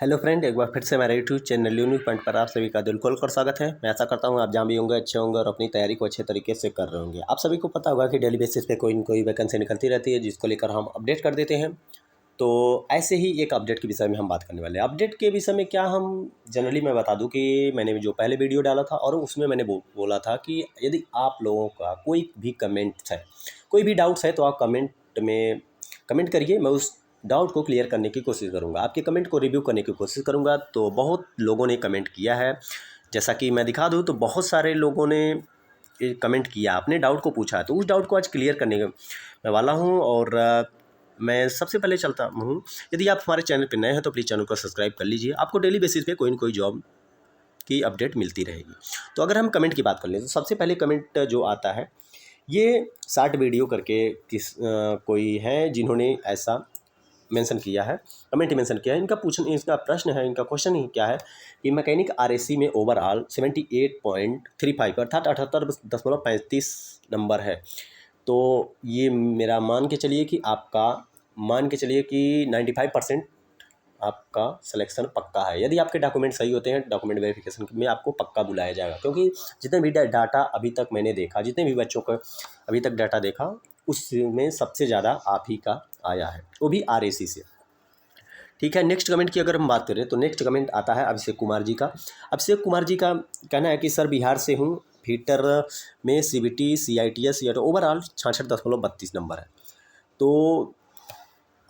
Hello friend, एक बार फिर से मेरे यूट्यूब चैनल यूनिक पॉइंट पर आप सभी का दिल खोल कर स्वागत है। मैं ऐसा करता हूं आप जहां भी होंगे अच्छे होंगे और अपनी तैयारी को अच्छे तरीके से कर रहे होंगे। आप सभी को पता होगा कि डेली बेसिस पे कोई न कोई वैकेंसी निकलती रहती है जिसको लेकर हम अपडेट कर देते हैं। तो ऐसे ही एक अपडेट के विषय में हम बात करने वाले हैं। अपडेट के विषय में क्या हम जनरली मैं बता दूं कि मैंने जो पहले वीडियो डाला था और उसमें मैंने बोला था कि यदि आप लोगों का कोई भी कमेंट है, कोई भी डाउट्स है, तो आप कमेंट में कमेंट करिए। मैं उस डाउट को क्लियर करने की कोशिश करूंगा, आपके कमेंट को रिव्यू करने की कोशिश करूंगा। तो बहुत लोगों ने कमेंट किया है, जैसा कि मैं दिखा दूं तो बहुत सारे लोगों ने कमेंट किया, अपने डाउट को पूछा है। तो उस डाउट को आज क्लियर करने मैं वाला हूं। और मैं सबसे पहले चलता हूं, यदि आप हमारे चैनल पर नए हैं तो प्लीज़ चैनल को सब्सक्राइब कर लीजिए। आपको डेली बेसिस पे कोई ना कोई जॉब की अपडेट मिलती रहेगी। तो अगर हम कमेंट की बात कर लें तो सबसे पहले कमेंट जो आता है, ये शॉर्ट वीडियो करके कोई है जिन्होंने ऐसा मेंशन किया है, कमेंट मेंशन किया है। इसका प्रश्न है, इनका क्वेश्चन ही क्या है कि मैकेनिक आरएसी में ओवरऑल 78.35 अर्थात 78.35 नंबर है। तो ये मेरा मान के चलिए कि 95% आपका सिलेक्शन पक्का है। यदि आपके डॉक्यूमेंट सही होते हैं, डॉक्यूमेंट वेरिफिकेशन में आपको पक्का बुलाया जाएगा। क्योंकि जितने भी डाटा अभी तक मैंने देखा, जितने भी बच्चों का अभी तक डाटा देखा, उसमें सबसे ज़्यादा आप ही का आया है, वो भी आरएसी से। ठीक है, नेक्स्ट कमेंट की अगर हम बात करें तो नेक्स्ट कमेंट आता है अभिषेक कुमार जी का। अभिषेक कुमार जी का कहना है कि सर बिहार से हूँ, फीटर में सीबीटी सीआईटीएस ओवरऑल 66.32 नंबर है। तो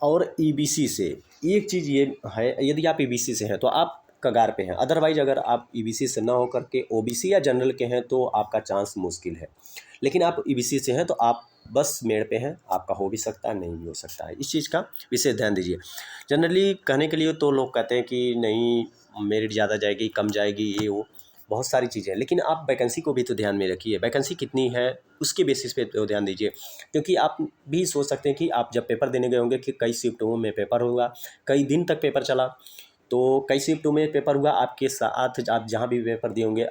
और ईबीसी से एक चीज़ ये है, यदि आप ईबीसी से हैं तो आप कगार पे हैं। अदरवाइज अगर आप ईबीसी से ना होकर के ओबीसी या जनरल के हैं तो आपका चांस मुश्किल है। लेकिन आप ईबीसी से हैं तो आप बस मेड़ पे हैं, आपका हो भी सकता है, नहीं भी हो सकता है। इस चीज़ का विशेष ध्यान दीजिए। जनरली कहने के लिए तो लोग कहते हैं कि नहीं मेरिट ज़्यादा जाएगी, कम जाएगी, ये वो बहुत सारी चीज़ें हैं। लेकिन आप वैकेंसी को भी तो ध्यान में रखिए, वैकेंसी कितनी है उसके बेसिस पे तो ध्यान दीजिए। क्योंकि आप भी सोच सकते हैं कि आप जब पेपर देने गए होंगे कि कई शिफ्टों में पेपर होगा, कई दिन तक पेपर चला, तो कई शिफ्टों में पेपर हुआ, आपके साथ आप जहाँ भी पेपर दिए होंगे,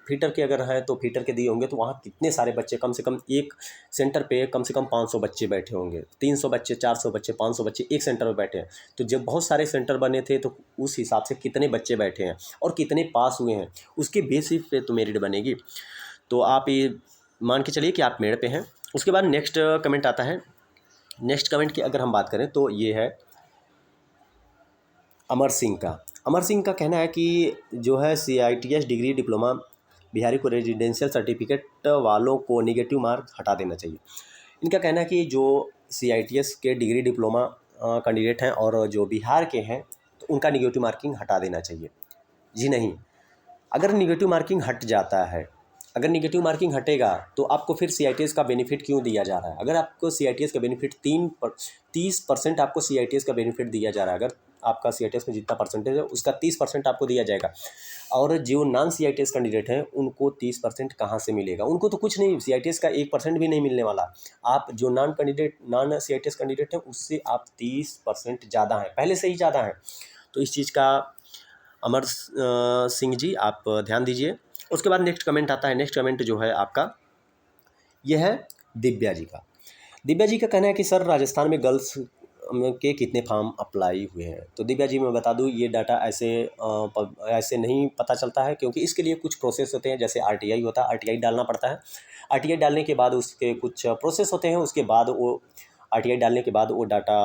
फीटर के अगर हैं तो फीटर के दिए होंगे, तो वहाँ कितने सारे बच्चे, कम से कम एक सेंटर पे कम से कम 500 बच्चे बैठे होंगे, 300 बच्चे, 400 बच्चे, 500 बच्चे एक सेंटर में बैठे हैं। तो जब बहुत सारे सेंटर बने थे तो उस हिसाब से कितने बच्चे बैठे हैं और कितने पास हुए हैं, उसके बेसिस पे तो मेरिट बनेगी। तो आप ये मान के चलिए कि आप मेड़ पे हैं। उसके बाद नेक्स्ट कमेंट आता है। नेक्स्ट कमेंट की अगर हम बात करें तो ये है अमर सिंह का। अमर सिंह का कहना है कि जो है सीआईटीएस डिग्री डिप्लोमा बिहारी को रेजिडेंशियल सर्टिफिकेट वालों को निगेटिव मार्क हटा देना चाहिए। इनका कहना है कि जो सीआईटीएस के डिग्री डिप्लोमा कैंडिडेट हैं और जो बिहार के हैं तो उनका निगेटिव मार्किंग हटा देना चाहिए। जी नहीं, अगर निगेटिव मार्किंग हट जाता है, अगर निगेटिव मार्किंग हटेगा तो आपको फिर सीआईटीएस का बेनिफिट क्यों दिया जा रहा है? अगर आपको सीआईटीएस का बेनिफिट 30% आपको सीआईटीएस का बेनिफिट दिया जा रहा है, अगर आपका सीआईटीएस में जितना परसेंटेज है उसका 30% आपको दिया जाएगा, और जो नॉन सीआईटीएस कैंडिडेट हैं उनको 30% कहाँ से मिलेगा? उनको तो कुछ नहीं, सीआईटीएस का 1% भी नहीं मिलने वाला। आप जो नॉन सीआईटीएस कैंडिडेट हैं उससे आप 30% ज़्यादा हैं, पहले से ही ज़्यादा हैं। तो इस चीज़ का अमर सिंह जी आप ध्यान दीजिए। उसके बाद नेक्स्ट कमेंट आता है। नेक्स्ट कमेंट जो है आपका, ये है दिव्या जी का। दिव्या जी का कहना है कि सर राजस्थान में गर्ल्स के कितने फॉर्म अप्लाई हुए हैं? तो दिव्या जी मैं बता दूं, ये डाटा ऐसे नहीं पता चलता है, क्योंकि इसके लिए कुछ प्रोसेस होते हैं। जैसे आरटीआई होता है, आरटीआई डालना पड़ता है। आरटीआई डालने के बाद उसके कुछ प्रोसेस होते हैं, उसके बाद वो आरटीआई डालने के बाद वो डाटा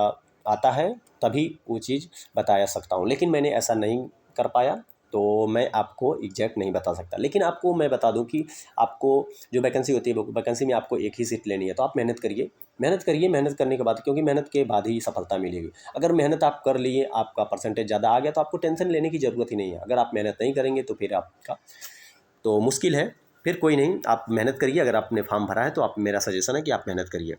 आता है, तभी वो चीज़ बताया सकता हूँ। लेकिन मैंने ऐसा नहीं कर पाया तो मैं आपको एग्जैक्ट नहीं बता सकता। लेकिन आपको मैं बता दूं कि आपको जो वैकेंसी होती है, वैकेंसी में आपको एक ही सीट लेनी है, तो आप मेहनत करिए, मेहनत करिए। मेहनत करने के बाद, क्योंकि मेहनत के बाद ही सफलता मिलेगी। अगर मेहनत आप कर लिए, आपका परसेंटेज ज़्यादा आ गया, तो आपको टेंशन लेने की ज़रूरत ही नहीं है। अगर आप मेहनत नहीं करेंगे तो फिर आपका तो मुश्किल है। फिर कोई नहीं, आप मेहनत करिए। अगर आपने फॉर्म भरा है तो आप, मेरा सजेशन है कि आप मेहनत करिए।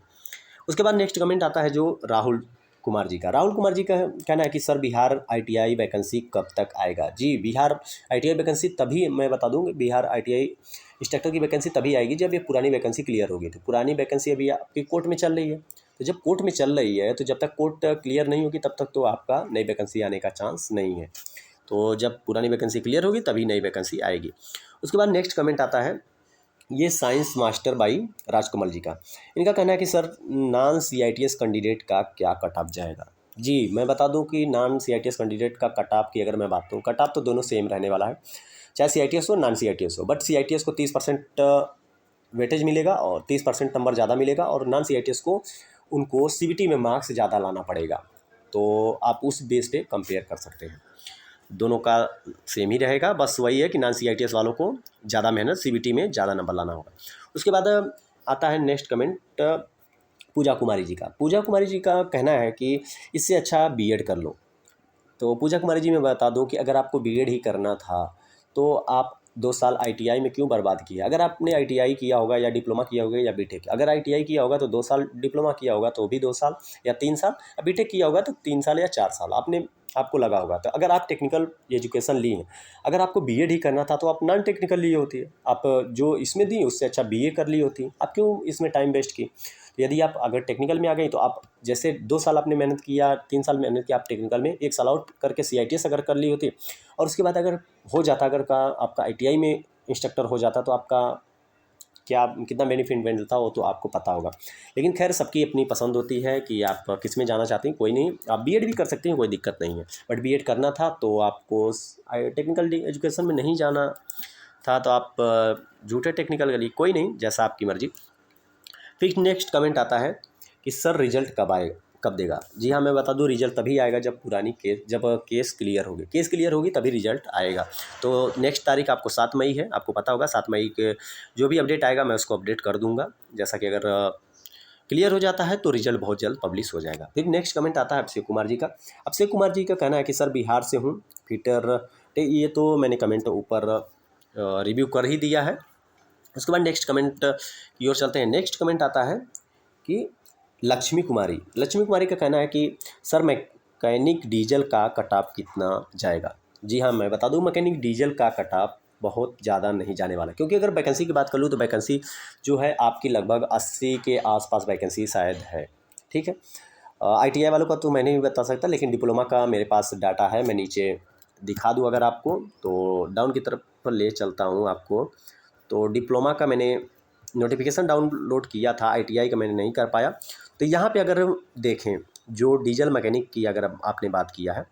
उसके बाद नेक्स्ट कमेंट आता है जो राहुल कुमार जी का। राहुल कुमार जी का कहना है कि सर बिहार आईटीआई वैकेंसी कब तक आएगा? जी, बिहार आईटीआई वैकेंसी तभी, मैं बता दूँ, बिहार आईटीआई इंस्ट्रक्टर की वैकेंसी तभी आएगी जब ये पुरानी वैकेंसी क्लियर होगी। तो पुरानी वैकेंसी अभी आपकी कोर्ट में चल रही है, तो जब कोर्ट में चल रही है तो जब तक कोर्ट क्लियर नहीं होगी तब तक तो आपका नई वैकेंसी आने का चांस नहीं है। तो जब पुरानी वैकेंसी क्लियर होगी तभी नई वैकेंसी आएगी। उसके बाद नेक्स्ट कमेंट आता है, ये साइंस मास्टर बाई राजकमल जी का। इनका कहना है कि सर नॉन सीआईटीएस कैंडिडेट का क्या कट ऑफ जाएगा? जी, मैं बता दूं कि नॉन सीआईटीएस कैंडिडेट का कट ऑफ की अगर मैं बात करूँ, कट ऑफ तो दोनों सेम रहने वाला है, चाहे सीआईटीएस हो नॉन सीआईटीएस हो। बट सीआईटीएस को 30% वेटेज मिलेगा और 30% नंबर ज़्यादा मिलेगा, और नॉन सीआईटीएस को उनको सीबीटी में मार्क्स ज़्यादा लाना पड़ेगा। तो आप उस बेस पे कंपेयर कर सकते हैं, दोनों का सेम ही रहेगा, बस वही है कि नॉन सीआईटीएस वालों को ज़्यादा मेहनत सीबीटी में ज़्यादा नंबर लाना होगा। उसके बाद आता है नेक्स्ट कमेंट पूजा कुमारी जी का। पूजा कुमारी जी का कहना है कि इससे अच्छा बीएड कर लो। तो पूजा कुमारी जी मैं बता दूं कि अगर आपको बीएड ही करना था तो आप 2 साल आईटीआई में क्यों बर्बाद किया। अगर आपने आईटीआई किया होगा या डिप्लोमा किया होगा या बीटेक, अगर आईटीआई किया होगा तो 2 साल, डिप्लोमा किया होगा तो भी 2 साल या 3 साल, बीटेक किया होगा तो 3 साल या 4 साल आपने आपको लगा होगा। तो अगर आप टेक्निकल एजुकेशन ली हैं, अगर आपको बीएड ही करना था तो आप नॉन टेक्निकल लिए होती है, आप जो इसमें दी उससे अच्छा बीए कर ली होती, आप क्यों इसमें टाइम वेस्ट की। यदि आप अगर टेक्निकल में आ गई तो आप जैसे 2 साल आपने मेहनत किया, 3 साल मेहनत किया, आप टेक्निकल में 1 साल और करके सीआईटीएस अगर कर ली होती और उसके बाद अगर हो जाता, अगर का आपका आईटीआई में इंस्ट्रक्टर हो जाता तो आपका क्या कितना बेनिफिट मिलता वो तो आपको पता होगा। लेकिन खैर सबकी अपनी पसंद होती है कि आप किस में जाना चाहते हैं। कोई नहीं, आप बीएड भी कर सकते हैं, कोई दिक्कत नहीं है। बट बीएड करना था तो आपको टेक्निकल एजुकेशन में नहीं जाना था तो आप झूठे टेक्निकल के लिए, कोई नहीं, जैसा आपकी मर्जी। फिर नेक्स्ट कमेंट आता है कि सर रिजल्ट कब आएगा, कब देगा। जी हाँ, मैं बता दूं रिजल्ट तभी आएगा जब जब केस क्लियर होगी, केस क्लियर होगी तभी रिजल्ट आएगा। तो नेक्स्ट तारीख आपको 7 मई है, आपको पता होगा 7 मई के जो भी अपडेट आएगा मैं उसको अपडेट कर दूंगा। जैसा कि अगर क्लियर हो जाता है तो रिजल्ट बहुत जल्द पब्लिश हो जाएगा। फिर नेक्स्ट कमेंट आता है अक्षय कुमार जी का। अक्षय कुमार जी का कहना है कि सर बिहार से हूँ, फिटर, ये तो मैंने कमेंट ऊपर रिव्यू कर ही दिया है। उसके बाद नेक्स्ट कमेंट की ओर चलते हैं। नेक्स्ट कमेंट आता है कि लक्ष्मी कुमारी का कहना है कि सर मैकेनिक डीजल का कट ऑफ कितना जाएगा। जी हाँ, मैं बता दूं मैकेनिक डीजल का कट ऑफ बहुत ज़्यादा नहीं जाने वाला, क्योंकि अगर वैकेंसी की बात कर लूँ तो वैकेंसी जो है आपकी लगभग 80 के आसपास वैकेंसी शायद है। ठीक है, आईटीआई वालों का तो मैं नहीं बता सकता, लेकिन डिप्लोमा का मेरे पास डाटा है, मैं नीचे दिखा दूँ अगर आपको, तो डाउन की तरफ ले चलता हूँ आपको। तो डिप्लोमा का मैंने नोटिफिकेशन डाउनलोड किया था, आईटीआई का मैंने नहीं कर पाया। तो यहाँ पे अगर देखें जो डीजल मैकेनिक की अगर आपने बात किया है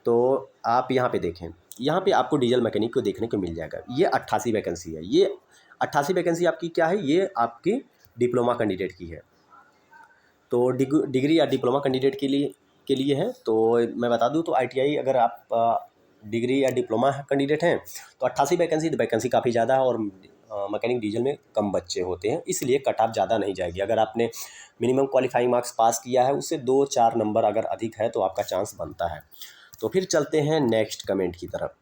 तो आप यहाँ पे देखें, यहाँ पे आपको डीजल मैकेनिक को देखने को मिल जाएगा। ये 88 वैकेंसी है, ये 88 वैकेंसी आपकी क्या है, ये आपकी डिप्लोमा कैंडिडेट की है। तो डिग्री या डिप्लोमा कैंडिडेट के लिए है। तो मैं बता दूं तो आईटीआई अगर आप डिग्री या डिप्लोमा कैंडिडेट हैं तो 88 वैकेंसी, तो वैकेंसी काफ़ी ज़्यादा है, और मैकेनिक डीजल में कम बच्चे होते हैं, इसलिए कट ऑफ ज़्यादा नहीं जाएगी। अगर आपने मिनिमम क्वालिफाइंग मार्क्स पास किया है उससे 2-4 नंबर अगर अधिक है तो आपका चांस बनता है। तो फिर चलते हैं नेक्स्ट कमेंट की तरफ।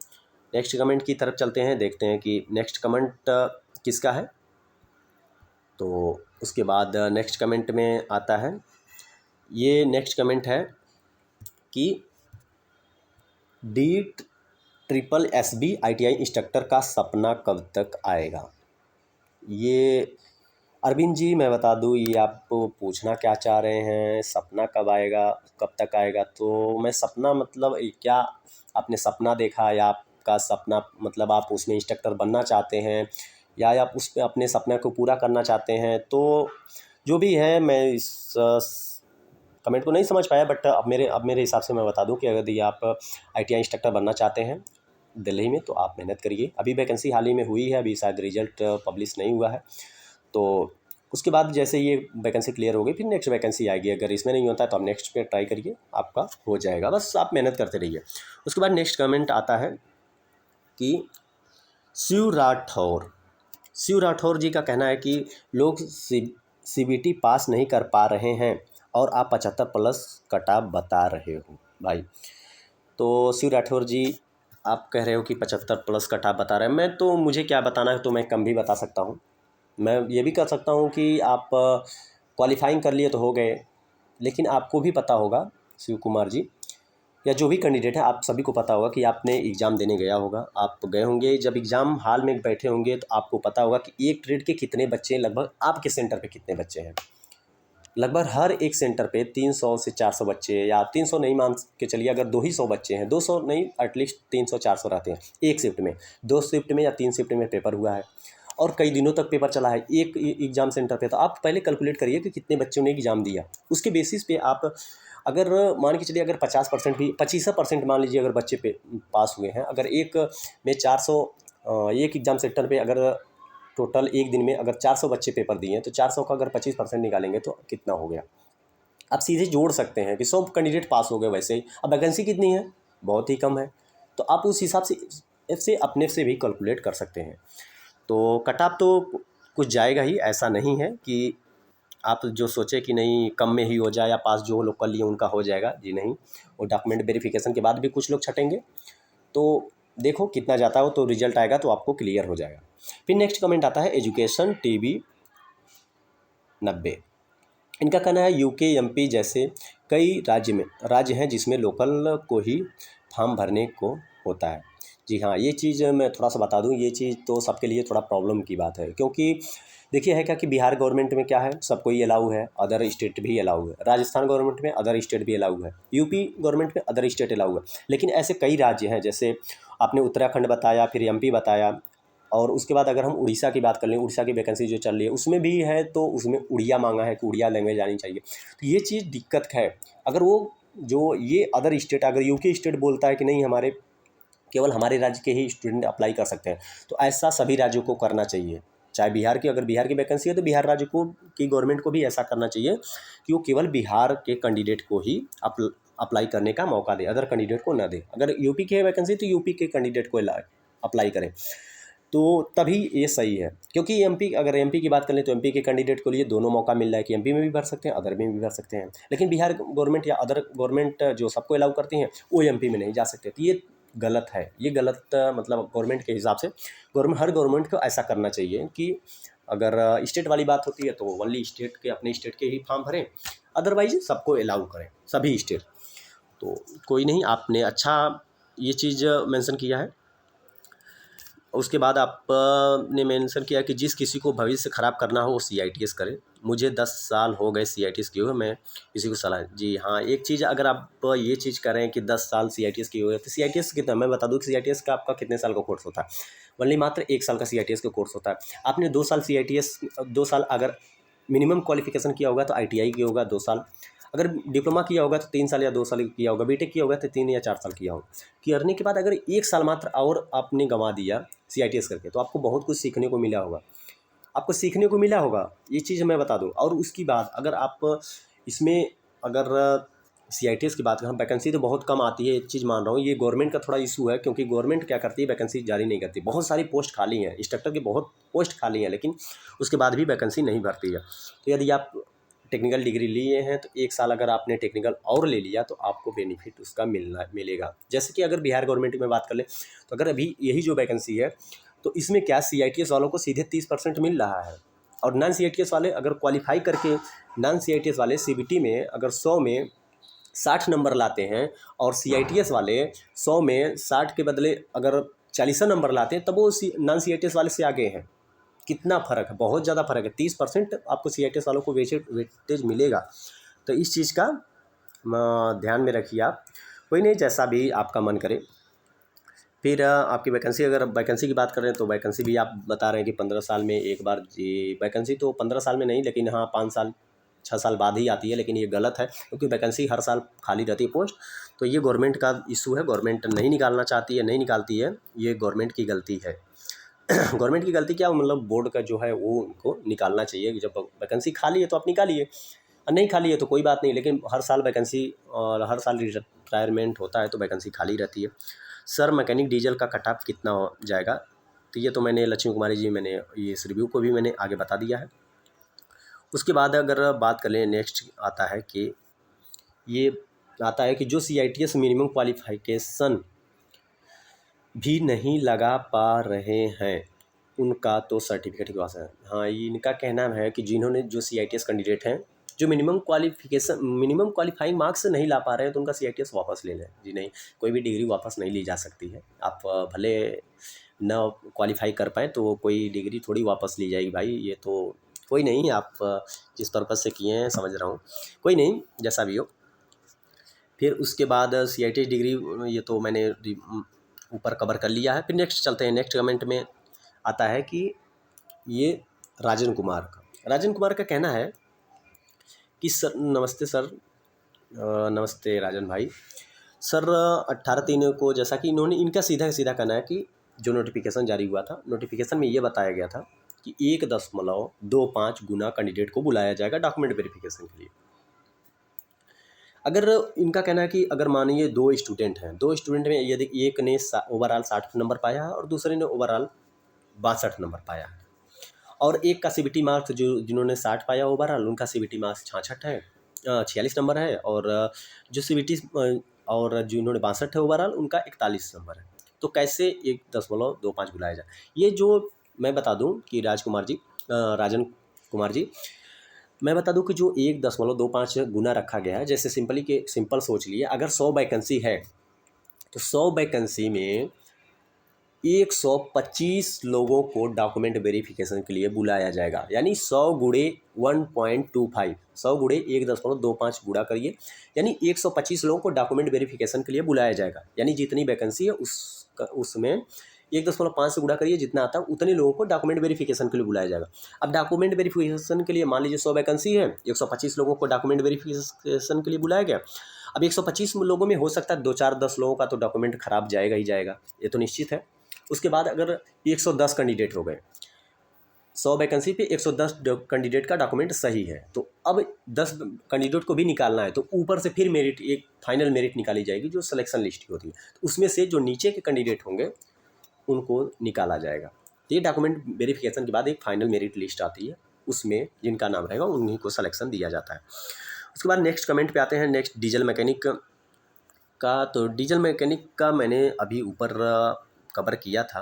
नेक्स्ट कमेंट की तरफ चलते हैं, देखते हैं कि नेक्स्ट कमेंट किसका है। तो उसके बाद नेक्स्ट कमेंट में आता है, ये नेक्स्ट कमेंट है कि DSSB ITI इंस्ट्रक्टर का सपना कब तक आएगा। ये अरविंद जी मैं बता दूं, ये आपको पूछना क्या चाह रहे हैं, सपना कब आएगा, कब तक आएगा। तो मैं सपना मतलब क्या आपने सपना देखा, या आपका सपना मतलब आप उसमें इंस्ट्रक्टर बनना चाहते हैं, या आप उस पर अपने सपने को पूरा करना चाहते हैं। तो जो भी है मैं इस कमेंट को नहीं समझ पाया, बट अब मेरे हिसाब से मैं बता दूं कि अगर आप आईटीआई इंस्ट्रक्टर बनना चाहते हैं दिल्ली में तो आप मेहनत करिए। अभी वैकेंसी हाल ही में हुई है, अभी शायद रिजल्ट पब्लिश नहीं हुआ है। तो उसके बाद जैसे ये वैकेंसी क्लियर हो गई फिर नेक्स्ट वैकेंसी आएगी। अगर इसमें नहीं होता है तो आप नेक्स्ट पे ट्राई करिए, आपका हो जाएगा, बस आप मेहनत करते रहिए। उसके बाद नेक्स्ट कमेंट आता है कि शिव राठौर जी का कहना है कि लोग सीबीटी पास नहीं कर पा रहे हैं और आप 75+ कट ऑफ बता रहे हो भाई। तो शिव राठौर जी आप कह रहे हो कि 75+ कट ऑफ बता रहे हैं, मैं तो मुझे क्या बताना है, तो मैं कम भी बता सकता हूँ। मैं ये भी कह सकता हूँ कि आप क्वालिफाइंग कर लिए तो हो गए, लेकिन आपको भी पता होगा शिव कुमार जी या जो भी कैंडिडेट है, आप सभी को पता होगा कि आपने एग्ज़ाम देने गया होगा, आप गए होंगे, जब एग्ज़ाम हॉल में बैठे होंगे तो आपको पता होगा कि एक ट्रेड के कितने बच्चे हैं, लगभग आपके सेंटर पे कितने बच्चे हैं। लगभग हर एक सेंटर पे 300 से 400 बच्चे, या 300 नहीं मान के चलिए, अगर 200 बच्चे हैं, 200 नहीं एटलीस्ट 300-400 रहते हैं एक शिफ्ट में, 2 शिफ्ट में या 3 शिफ्ट में पेपर हुआ है और कई दिनों तक पेपर चला है एक एग्ज़ाम सेंटर पे। तो आप पहले कैलकुलेट करिए कि कितने बच्चों ने एग्ज़ाम दिया, उसके बेसिस पे आप अगर मान के चलिए अगर 50% भी 25% मान लीजिए अगर बच्चे पे पास हुए हैं, अगर एक में 400 एक एग्ज़ाम सेंटर पे अगर टोटल एक दिन में अगर 400 बच्चे पेपर दिए हैं तो 400 का अगर 25% निकालेंगे तो कितना हो गया। आप सीधे जोड़ सकते हैं कि 100 कैंडिडेट पास हो गए वैसे ही। अब वैकेंसी कितनी है, बहुत ही कम है, तो आप उस हिसाब से अपने से भी कैलकुलेट कर सकते हैं। तो कट ऑफ तो कुछ जाएगा ही, ऐसा नहीं है कि आप जो सोचे कि नहीं कम में ही हो जाए या पास जो लोग कर लिए उनका हो जाएगा, जी नहीं। वो डॉक्यूमेंट वेरिफिकेशन के बाद भी कुछ लोग छटेंगे। तो देखो कितना जाता हो तो रिजल्ट आएगा तो आपको क्लियर हो जाएगा। फिर नेक्स्ट कमेंट आता है एजुकेशन टीवी 90। इनका कहना है यूके एमपी जैसे कई राज्य हैं जिसमें लोकल को ही फॉर्म भरने को होता है। जी हाँ, ये चीज़ मैं थोड़ा सा बता दूं, ये चीज़ तो सबके लिए थोड़ा प्रॉब्लम की बात है, क्योंकि देखिए है क्या कि बिहार गवर्नमेंट में क्या है, सबको ही अलाउ है, अदर स्टेट भी अलाउ है। राजस्थान गवर्नमेंट में अदर स्टेट भी अलाउ है। यूपी गवर्नमेंट में अदर स्टेट अलाउ है। लेकिन ऐसे कई राज्य हैं, जैसे आपने उत्तराखंड बताया, फिर एमपी बताया, और उसके बाद अगर हम उड़ीसा की बात कर लें, उड़ीसा की वैकेंसी जो चल रही है उसमें भी है, तो उसमें उड़िया मांगा है कि उड़िया लैंग्वेज आनी चाहिए। तो ये चीज़ दिक्कत है। अगर वो जो ये अदर स्टेट, अगर यूके स्टेट बोलता है कि नहीं हमारे केवल हमारे राज्य के ही स्टूडेंट अप्लाई कर सकते हैं, तो ऐसा सभी राज्यों को करना चाहिए। चाहे बिहार की, अगर बिहार की वैकेंसी है तो बिहार राज्य को की गवर्नमेंट को भी ऐसा करना चाहिए कि वो केवल बिहार के कैंडिडेट को ही अप्लाई करने का मौका दे, अदर कैंडिडेट को ना दे। अगर यूपी की है वैकेंसी तो यूपी के कैंडिडेट को अप्लाई करें, तो तभी ये सही है। क्योंकि एमपी, अगर एमपी की बात करें तो एमपी के कैंडिडेट को लिए दोनों मौका मिल रहा है कि एमपी में भी भर सकते हैं, अदर में भी भर सकते हैं। लेकिन बिहार गवर्नमेंट या अदर गवर्नमेंट जो सबको अलाउ करती हैं वो एमपी में नहीं जा सकते, तो ये गलत है। ये गलत मतलब गवर्नमेंट के हिसाब से हर गवर्नमेंट को ऐसा करना चाहिए कि अगर स्टेट वाली बात होती है तो ओनली स्टेट के, अपने स्टेट के ही फॉर्म भरें, अदरवाइज सबको अलाउ करें, सभी स्टेट। तो कोई नहीं, आपने अच्छा ये चीज़ मेंशन किया है। उसके बाद आपने मेंशन किया कि जिस किसी को भविष्य ख़राब करना हो वो CITS करे। मुझे 10 साल हो गए CITS किए हुए, मैं किसी को सलाह। जी हाँ, एक चीज़ अगर आप ये चीज़ करें कि 10 साल CITS किए हुए, तो CITS कितना, मैं बता दूं कि CITS का आपका कितने साल का कोर्स होता है। ओनली मात्र 1 साल का CITS का कोर्स होता है। आपने 2 साल CITS, 2 साल अगर मिनिमम क्वालिफिकेशन किया होगा तो ITI किया होगा 2 साल, अगर डिप्लोमा किया होगा तो 3 साल या 2 साल किया होगा, बीटेक किया होगा तो 3 या 4 साल किया होगा। करने के बाद अगर 1 साल मात्र और आपने गंवा दिया CITS करके, तो आपको बहुत कुछ सीखने को मिला होगा, आपको सीखने को मिला होगा, ये चीज़ मैं बता दूं। और उसकी बात अगर आप इसमें अगर CITS की बात करें, वैकेंसी तो बहुत कम आती है, एक चीज़ मान रहा हूँ, ये गवर्नमेंट का थोड़ा इशू है, क्योंकि गवर्नमेंट क्या करती है, वैकेंसी जारी नहीं करती। बहुत सारी पोस्ट खाली हैं, इंस्ट्रक्टर की बहुत पोस्ट खाली हैं, लेकिन उसके बाद भी वैकेंसी नहीं भरती है। तो यदि आप टेक्निकल डिग्री लिए हैं तो 1 साल अगर आपने टेक्निकल और ले लिया तो आपको बेनिफिट उसका मिलेगा। जैसे कि अगर बिहार गवर्नमेंट में बात कर लें, तो अगर अभी यही जो वैकेंसी है तो इसमें क्या CITS वालों को सीधे 30% मिल रहा है, और नॉन CITS वाले अगर क्वालिफाई करके, नॉन CITS वाले CBT में अगर 100 में 60 नंबर लाते हैं, और CITS वाले 100 में 60 के बदले अगर 40 नंबर लाते हैं, तब वो नॉन CITS वाले से आगे हैं। कितना फ़र्क है, बहुत ज़्यादा फ़र्क है। 30% आपको CITS वालों को वेटेज मिलेगा। तो इस चीज़ का ध्यान में रखिए आप। कोई नहीं, जैसा भी आपका मन करे। फिर आपकी वैकेंसी, अगर वैकेंसी की बात करें तो वैकेंसी भी आप बता रहे हैं कि 15 साल में एक बार। जी, वैकेंसी तो 15 साल में नहीं, लेकिन हाँ 5 साल 6 साल बाद ही आती है, लेकिन ये गलत है, क्योंकि वैकेंसी हर साल खाली रहती है पोस्ट। तो ये गवर्नमेंट का इशू है, गवर्नमेंट नहीं निकालना चाहती है, नहीं निकालती है, ये गवर्नमेंट की गलती है। गवर्नमेंट की गलती क्या, मतलब बोर्ड का जो है वो उनको निकालना चाहिए कि जब वैकेंसी खाली है तो आप निकालिए, और नहीं खाली है तो कोई बात नहीं, लेकिन हर साल वैकेंसी और हर साल रिटायरमेंट होता है तो वैकेंसी खाली रहती है। सर मैकेनिक डीजल का कट ऑफ कितना हो जाएगा? तो ये तो मैंने लक्ष्मी कुमारी जी, मैंने ये इस रिव्यू को भी मैंने आगे बता दिया है। उसके बाद अगर बात कर लें, नेक्स्ट आता है कि ये आता है कि जो CITS मिनिमम क्वालिफिकेशन भी नहीं लगा पा रहे हैं उनका तो सर्टिफिकेट के पास है। हाँ, ये इनका कहना है कि जिन्होंने जो CITS कैंडिडेट हैं जो मिनिमम क्वालिफाइंग मार्क्स नहीं ला पा रहे हैं, तो उनका CITS वापस ले लें। जी नहीं, कोई भी डिग्री वापस नहीं ली जा सकती है। आप भले न क्वालिफाई कर पाएँ तो कोई डिग्री थोड़ी वापस ली जाएगी भाई, ये तो कोई नहीं। आप जिस पर्पज़ से किए हैं समझ रहा हूँ, कोई नहीं, जैसा भी हो। फिर उसके बाद CITS डिग्री, ये तो मैंने ऊपर कवर कर लिया है। फिर नेक्स्ट चलते हैं, नेक्स्ट कमेंट में आता है कि ये राजन कुमार का कहना है कि सर नमस्ते सर, नमस्ते राजन भाई। सर 18/3 को जैसा कि इन्होंने इनका सीधा सीधा कहना है कि जो नोटिफिकेशन जारी हुआ था, नोटिफिकेशन में ये बताया गया था कि 1.25 गुना कैंडिडेट को बुलाया जाएगा डॉक्यूमेंट वेरिफिकेशन के लिए। अगर इनका कहना है कि अगर मानिए 2 स्टूडेंट हैं, 2 स्टूडेंट में यदि एक ने ओवरऑल 60 नंबर पाया है और दूसरे ने ओवरऑल 62 नंबर पाया है, और एक का सीबीटी मार्क्स जो जिन्होंने 60 पाया ओवरऑल उनका सीबीटी मार्क्स 66 है, 46 नंबर है, और जो सीबीटी और जिन्होंने 62 है ओवरऑल उनका 41 नंबर है। तो कैसे 1.25 बुलाया जाए? ये जो मैं बता दूं कि राजन कुमार जी, मैं बता दूं कि जो 1.25 गुना रखा गया है, जैसे सिंपल सोच लिए, अगर 100 वैकेंसी है तो 100 वैकेंसी में 125 लोगों को डॉक्यूमेंट वेरिफिकेशन के लिए बुलाया जाएगा। यानी 100 गुणे 1.25, 100 गुणे 1.25 गुणा करिए, यानी 125 लोगों को डॉक्यूमेंट वेरिफिकेशन के लिए बुलाया जाएगा। यानी जितनी वैकेंसी है उसमें 1.5 से गुणा करिए, जितना आता है उतने लोगों को डॉक्यूमेंट वेरिफिकेशन के लिए बुलाया जाएगा। अब डॉक्यूमेंट वेरिफिकेशन के लिए मान लीजिए 100 वैकेंसी है, 125 लोगों को डॉक्यूमेंट वेरिफिकेशन के लिए बुलाया गया। अब 125 लोगों में हो सकता है 2-4-10 लोगों का तो डॉक्यूमेंट खराब जाएगा ही जाएगा, ये तो निश्चित है। उसके बाद अगर 110 कैंडिडेट हो गए, 100 वैकेंसी पे 110 कैंडिडेट का डॉक्यूमेंट सही है, तो अब 10 कैंडिडेट को भी निकालना है, तो ऊपर से फिर मेरिट, एक फाइनल मेरिट निकाली जाएगी जो सिलेक्शन लिस्ट होती है, तो उसमें से जो नीचे के कैंडिडेट होंगे उनको निकाला जाएगा। तो ये डॉक्यूमेंट वेरिफिकेशन के बाद एक फाइनल मेरिट लिस्ट आती है, उसमें जिनका नाम रहेगा उन्हीं को सिलेक्शन दिया जाता है। उसके बाद नेक्स्ट कमेंट पे आते हैं, नेक्स्ट डीजल मैकेनिक का। तो डीजल मैकेनिक का मैंने अभी ऊपर कवर किया था,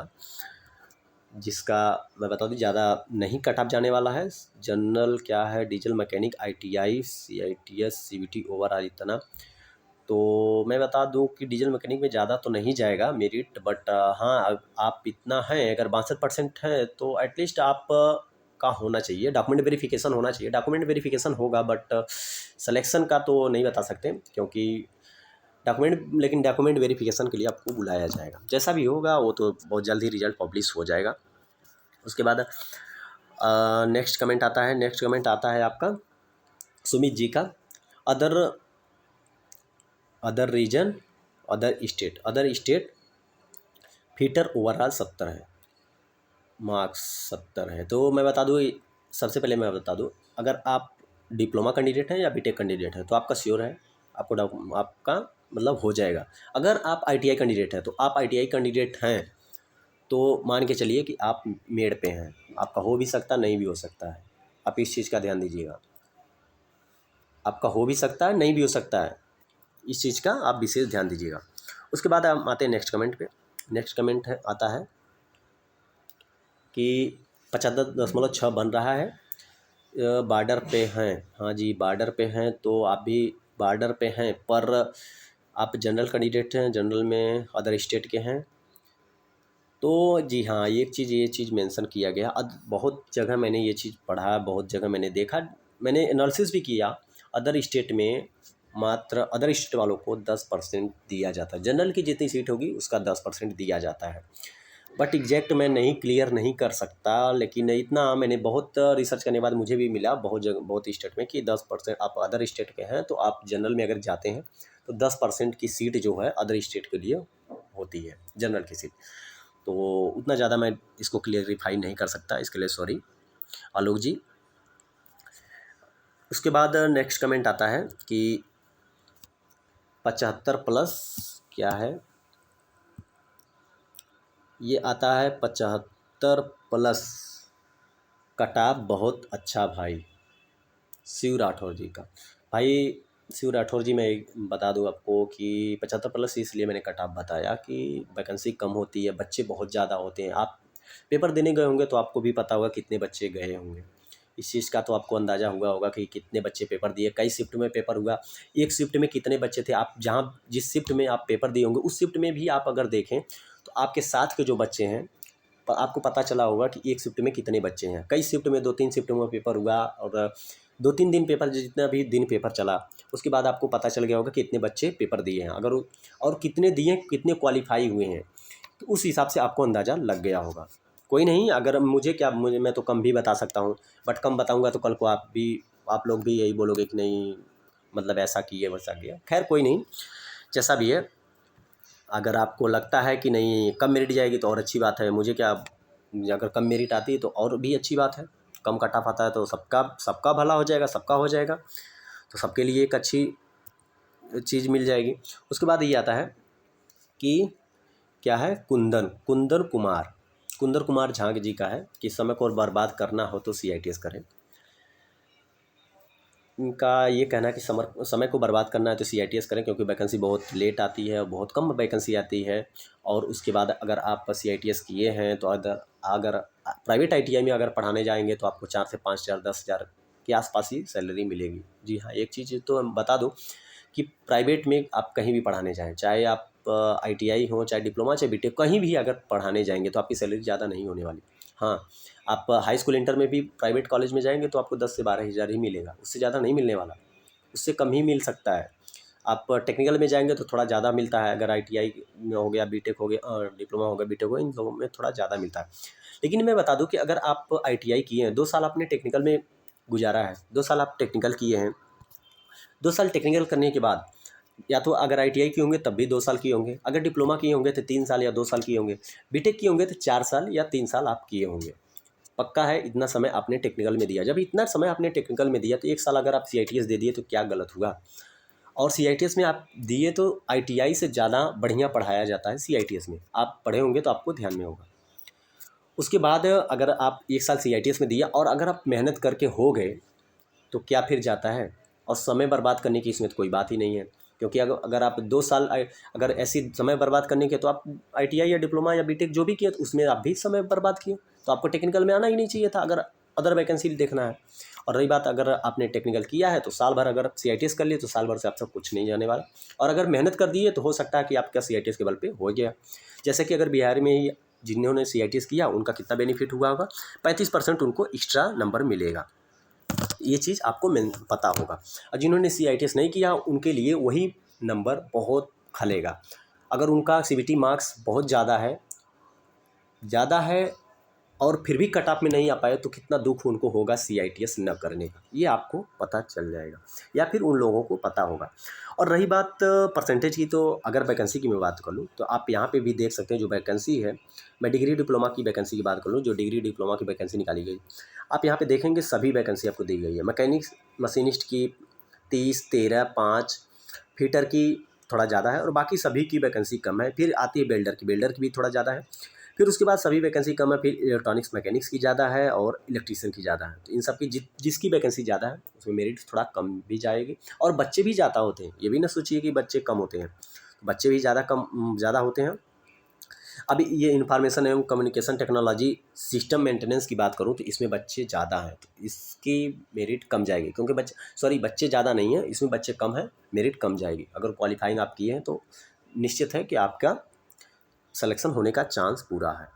जिसका मैं बता दूं ज़्यादा नहीं कट ऑफ जाने वाला है। जनरल क्या है, diesel mechanic, ITI, CITS, CBT overall इतना। तो मैं बता दूं कि डीजल मैकेनिक में ज़्यादा तो नहीं जाएगा मेरिट, बट हाँ आप इतना हैं, अगर 62% है तो एटलीस्ट आप का होना चाहिए, डॉक्यूमेंट वेरिफिकेशन होना चाहिए। डॉक्यूमेंट वेरिफिकेशन होगा बट सिलेक्शन का तो नहीं बता सकते, क्योंकि लेकिन डॉक्यूमेंट वेरिफिकेशन के लिए आपको बुलाया जाएगा। जैसा भी होगा वो तो बहुत जल्द ही रिजल्ट पब्लिश हो जाएगा। उसके बाद नेक्स्ट कमेंट आता है आपका सुमित जी का। Other reason, other state fitter overall 70 है, मार्क्स 70 है। तो मैं बता दूँ, सबसे पहले मैं बता दूँ, अगर आप डिप्लोमा कैंडिडेट हैं या बीटेक कैंडिडेट हैं तो आपका श्योर है, आपका मतलब हो जाएगा। अगर आप ITI कैंडिडेट हैं तो आप ITI कैंडिडेट हैं तो मान के चलिए कि आप मेड पे हैं, आपका हो भी सकता है नहीं भी हो सकता है, आप इस चीज़ का ध्यान दीजिएगा। आपका हो भी सकता है नहीं भी हो सकता है, इस चीज़ का आप विशेष ध्यान दीजिएगा। उसके बाद हम आते हैं नेक्स्ट कमेंट पे। नेक्स्ट कमेंट आता है कि 75.6 बन रहा है, बॉर्डर पे हैं। हाँ जी, बॉर्डर पे हैं, तो आप भी बॉर्डर पे हैं, पर आप जनरल कैंडिडेट हैं, जनरल में अदर स्टेट के हैं। तो जी हाँ, ये चीज़ मेंशन किया गया। बहुत जगह मैंने ये चीज़ पढ़ा, बहुत जगह मैंने देखा, मैंने एनालिसिस भी किया। अदर स्टेट में मात्र अदर स्टेट वालों को 10% दिया जाता है, जनरल की जितनी सीट होगी उसका 10% दिया जाता है। बट एग्जैक्ट मैं नहीं क्लियर नहीं कर सकता, लेकिन इतना मैंने बहुत रिसर्च करने के बाद मुझे भी मिला बहुत स्टेट में कि 10% आप अदर स्टेट के हैं तो आप जनरल में अगर जाते हैं तो 10% की सीट जो है अदर स्टेट के लिए होती है, जनरल की सीट। तो उतना ज़्यादा मैं इसको क्लियरिफाई नहीं कर सकता, इसके लिए सॉरी आलोक जी। उसके बाद नेक्स्ट कमेंट आता है कि 75+ क्या है, ये आता है 75+ कटाप, बहुत अच्छा भाई शिव राठौर जी का। भाई शिव राठौर जी, मैं बता दूं आपको कि 75+ इसलिए मैंने कटाप बताया कि वैकेंसी कम होती है, बच्चे बहुत ज़्यादा होते हैं। आप पेपर देने गए होंगे तो आपको भी पता होगा कितने बच्चे गए होंगे, इस चीज़ का तो आपको अंदाज़ा हुआ होगा कि कितने बच्चे पेपर दिए, कई शिफ्ट में पेपर हुआ, एक शिफ्ट में कितने बच्चे थे। आप जिस शिफ्ट में आप पेपर दिए होंगे उस शिफ्ट में भी आप अगर देखें तो आपके साथ के जो बच्चे हैं, आपको पता चला होगा कि एक शिफ्ट में कितने बच्चे हैं। कई शिफ्ट में 2-3 शिफ्ट में पेपर हुआ, और 2-3 दिन पेपर, जितना भी दिन पेपर चला उसके बाद आपको पता चल गया होगा कि इतने बच्चे पेपर दिए हैं, अगर और कितने दिए, कितने क्वालिफाई हुए हैं, तो उस हिसाब से आपको अंदाज़ा लग गया होगा। कोई नहीं, अगर मुझे मैं तो कम भी बता सकता हूँ, बट कम बताऊँगा तो कल को आप लोग भी यही बोलोगे कि नहीं मतलब ऐसा किए वैसा किया, खैर कोई नहीं, जैसा भी है। अगर आपको लगता है कि नहीं कम मेरिट जाएगी तो और अच्छी बात है, मुझे क्या, अगर कम मेरिट आती है तो और भी अच्छी बात है। कम कट ऑफ आता है तो सबका सबका भला हो जाएगा, सबका हो जाएगा, तो सबके लिए एक अच्छी चीज़ मिल जाएगी। उसके बाद ये आता है कि क्या है, कुंदन कुंदन कुमार कुंदन कुमार झा जी का है कि समय को बर्बाद करना हो तो CITS करें। इनका ये कहना है कि समय को बर्बाद करना है तो CITS करें, क्योंकि वैकेंसी बहुत लेट आती है, बहुत कम वैकेंसी आती है। और उसके बाद अगर आप CITS किए हैं तो अगर प्राइवेट ITI में अगर पढ़ाने जाएंगे तो आपको 4 से 5 हज़ार 10 हज़ार के आसपास ही सैलरी मिलेगी। जी हाँ, एक चीज़ तो बता दूँ कि प्राइवेट में आप कहीं भी पढ़ाने जाएँ, चाहे आप ITI हो, चाहे डिप्लोमा, चाहे BTech, कहीं भी अगर पढ़ाने जाएंगे तो आपकी सैलरी ज़्यादा नहीं होने वाली। हाँ, आप हाई स्कूल इंटर में भी प्राइवेट कॉलेज में जाएंगे तो आपको 10 से 12 हज़ार ही मिलेगा, उससे ज़्यादा नहीं मिलने वाला, उससे कम ही मिल सकता है। आप टेक्निकल में जाएंगे तो थोड़ा ज़्यादा मिलता है, अगर ITI में हो गया, BTech हो गया, डिप्लोमा हो गया, BTech हो गया, इन लोगों में थोड़ा ज़्यादा मिलता है। लेकिन मैं बता दूं कि अगर आप ITI किए हैं, 2 साल आपने टेक्निकल में गुजारा है, 2 साल आप टेक्निकल किए हैं, 2 साल टेक्निकल करने के बाद, या तो अगर ITI किए होंगे तब भी 2 साल किए होंगे, अगर डिप्लोमा किए होंगे तो 3 साल या 2 साल किए होंगे, BTech किए होंगे तो 4 साल या 3 साल आप किए होंगे। पक्का है, इतना समय आपने टेक्निकल में दिया। जब इतना समय आपने टेक्निकल में दिया तो 1 साल अगर आप CITS दे दिए तो क्या गलत हुआ। और CITS में आप दिए तो ITI से ज़्यादा बढ़िया पढ़ाया जाता है CITS में, आप पढ़े होंगे तो आपको ध्यान में होगा। उसके बाद अगर आप 1 साल CITS में दिया और अगर आप मेहनत करके हो गए तो क्या फिर जाता है, और समय बर्बाद करने की इसमें तो कोई बात ही नहीं है। क्योंकि अगर आप 2 साल अगर ऐसी समय बर्बाद करने के, तो आप ITI या डिप्लोमा या BTech जो भी किए तो उसमें आप भी समय बर्बाद किए, तो आपको टेक्निकल में आना ही नहीं चाहिए था अगर अदर वैकेंसी देखना है। और रही बात, अगर आपने टेक्निकल किया है तो साल भर अगर CITS कर लिए तो साल भर से आपसे कुछ नहीं जाने वाला, और अगर मेहनत कर दी है तो हो सकता है कि आपका CITS के बल पे हो गया। जैसे कि अगर बिहार में ही जिन्होंने CITS किया उनका कितना बेनिफिट हुआ होगा, 35% उनको एक्स्ट्रा नंबर मिलेगा, ये चीज़ आपको पता होगा। और जिन्होंने CITS नहीं किया उनके लिए वही नंबर बहुत खलेगा। अगर उनका CBT मार्क्स बहुत ज़्यादा है और फिर भी कट ऑफ में नहीं आ पाए तो कितना दुख उनको होगा CITS न करने का, ये आपको पता चल जाएगा, या फिर उन लोगों को पता होगा। और रही बात परसेंटेज की, तो अगर वैकेंसी की मैं बात कर लूँ तो आप यहाँ पे भी देख सकते हैं जो वैकेंसी है। मैं डिग्री डिप्लोमा की वैकेंसी की बात कर लूँ, जो डिग्री डिप्लोमा की वैकेंसी निकाली गई, आप यहाँ पे देखेंगे सभी वैकेंसी आपको दी गई है। मैकेनिक्स मशीनिस्ट की 30, 13, 5, फिटर की थोड़ा ज़्यादा है, और बाकी सभी की वैकेंसी कम है। फिर आती है बेल्डर की भी थोड़ा ज़्यादा है। फिर उसके बाद सभी वैकेंसी कम है, फिर इलेक्ट्रॉनिक्स मैकेनिक्स की ज़्यादा है और इलेक्ट्रीशियन की ज़्यादा है। तो इन सब की जिसकी वैकेंसी ज़्यादा है उसमें मेरिट थोड़ा कम भी जाएगी, और बच्चे भी ज़्यादा होते हैं, ये भी ना सोचिए कि बच्चे कम होते हैं, बच्चे भी ज़्यादा होते हैं। अभी ये इंफॉर्मेशन एवं कम्युनिकेशन टेक्नोलॉजी सिस्टम मेंटेनेंस की बात करूँ तो इसमें बच्चे ज़्यादा हैं, तो इसकी मेरिट कम जाएगी, क्योंकि बच्चे ज़्यादा नहीं हैं, इसमें बच्चे कम हैं, मेरिट कम जाएगी। अगर क्वालिफाइंग आप किए हैं तो निश्चित है कि आपका सिलेक्शन होने का चांस पूरा है।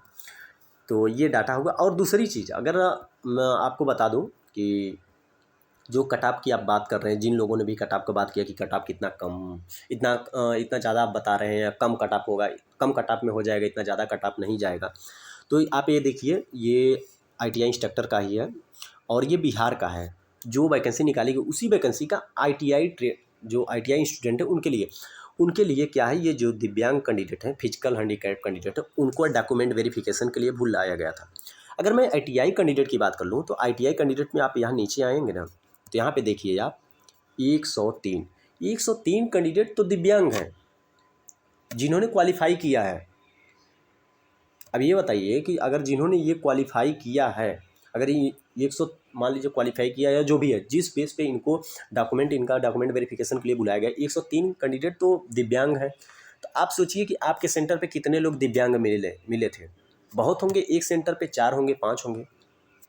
तो ये डाटा होगा। और दूसरी चीज़, अगर मैं आपको बता दूं कि जो कट-ऑफ की आप बात कर रहे हैं, जिन लोगों ने भी कट-ऑफ का बात किया कि कट-ऑफ कितना कम, इतना ज़्यादा आप बता रहे हैं, कम कट-ऑफ होगा, कम कट-ऑफ में हो जाएगा, इतना ज़्यादा कट-ऑफ नहीं जाएगा। तो आप ये देखिए, ये ITI इंस्ट्रक्टर का ही है और ये बिहार का है। जो वैकेंसी निकाली गई उसी वैकेंसी का जो ITI स्टूडेंट है उनके लिए क्या है, ये जो दिव्यांग कैंडिडेट हैं, फिजिकल हैंडीकैप कैंडिडेट है, उनको डॉक्यूमेंट वेरिफिकेशन के लिए बुलाया गया था। अगर मैं ITI कैंडिडेट की बात कर लूँ तो ITI कैंडिडेट में आप यहाँ नीचे आएंगे ना, तो यहाँ पे देखिए आप 103 कैंडिडेट तो दिव्यांग हैं जिन्होंने क्वालिफाई किया है। अब ये बताइए कि अगर जिन्होंने ये क्वालिफाई किया है, अगर ये 100 मान लीजिए क्वालिफाई किया या जो भी है, जिस बेस पे इनका डॉक्यूमेंट वेरिफिकेशन के लिए बुलाया गया, 103 कैंडिडेट तो दिव्यांग हैं। तो आप सोचिए कि आपके सेंटर पे कितने लोग दिव्यांग मिले थे। बहुत होंगे, एक सेंटर पे 4 होंगे, 5 होंगे।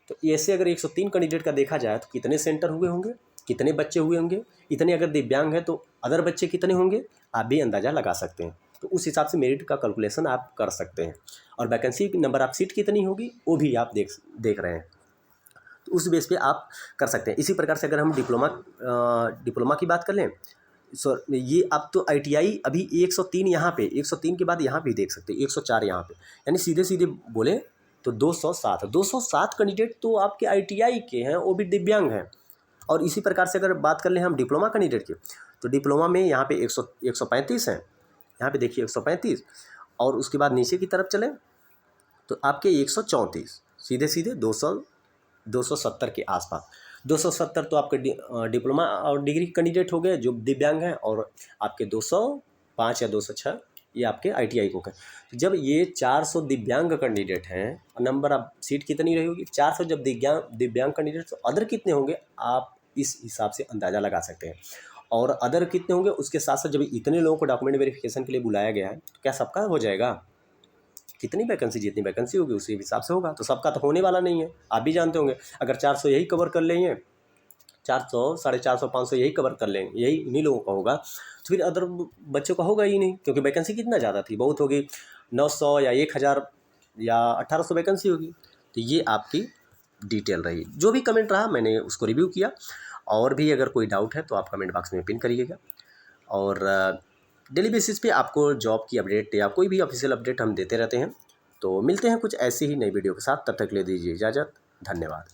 तो ऐसे अगर 103 कैंडिडेट का देखा जाए तो कितने सेंटर हुए होंगे, कितने बच्चे हुए होंगे, इतने अगर दिव्यांग हैं तो अदर बच्चे कितने होंगे, आप भी अंदाज़ा लगा सकते हैं। तो उस हिसाब से मेरिट का कैलकुलेशन आप कर सकते हैं, और वैकेंसी नंबर ऑफ सीट कितनी होगी वो भी आप देख रहे हैं, तो उस बेस पे आप कर सकते हैं। इसी प्रकार से अगर हम डिप्लोमा की बात कर लें, ये अब तो ITI अभी 103 यहाँ पे, 103 के बाद यहाँ भी देख सकते हैं 104 यहाँ पे, यानी सीधे सीधे बोले तो 207 कैंडिडेट तो आपके ITI के हैं, वो भी दिव्यांग हैं। और इसी प्रकार से अगर बात कर लें हम डिप्लोमा कैंडिडेट की, तो डिप्लोमा में यहाँ पे 135 हैं, यहाँ पे देखिए 135, और उसके बाद नीचे की तरफ चलें तो आपके 134, सीधे सीधे 270 के आसपास। 270 तो आपके डिप्लोमा और डिग्री कैंडिडेट हो गए जो दिव्यांग हैं, और आपके 205 या 206 ये आपके ITI को हैं। तो जब ये 400 दिव्यांग कैंडिडेट हैं, नंबर ऑफ सीट कितनी रही होगी 400, जब दिव्यांग कैंडिडेट, तो अदर कितने होंगे आप इस हिसाब से अंदाज़ा लगा सकते हैं। और अदर कितने होंगे उसके साथ साथ जब इतने लोगों को डॉक्यूमेंट वेरिफिकेशन के लिए बुलाया गया है, तो क्या सबका हो जाएगा? कितनी वैकेंसी, जितनी वैकेंसी होगी उसी हिसाब से होगा, तो सबका तो होने वाला नहीं है, आप भी जानते होंगे। अगर 400 यही कवर कर लेंगे, 400, 450, 500 यही कवर कर लेंगे, यही इन्हीं लोगों का होगा, तो फिर अदर बच्चों का होगा ही नहीं, क्योंकि वैकेंसी कितना ज़्यादा थी, बहुत होगी, 900 या 1000 या 1800 वैकेंसी होगी। तो ये आपकी डिटेल रही, जो भी कमेंट रहा मैंने उसको रिव्यू किया। और भी अगर कोई डाउट है तो आप कमेंट बॉक्स में पिन करिएगा। और डेली बेसिस पे आपको जॉब की अपडेट या कोई भी ऑफिशियल अपडेट हम देते रहते हैं। तो मिलते हैं कुछ ऐसी ही नई वीडियो के साथ, तब तक ले दीजिए इजाज़त, धन्यवाद।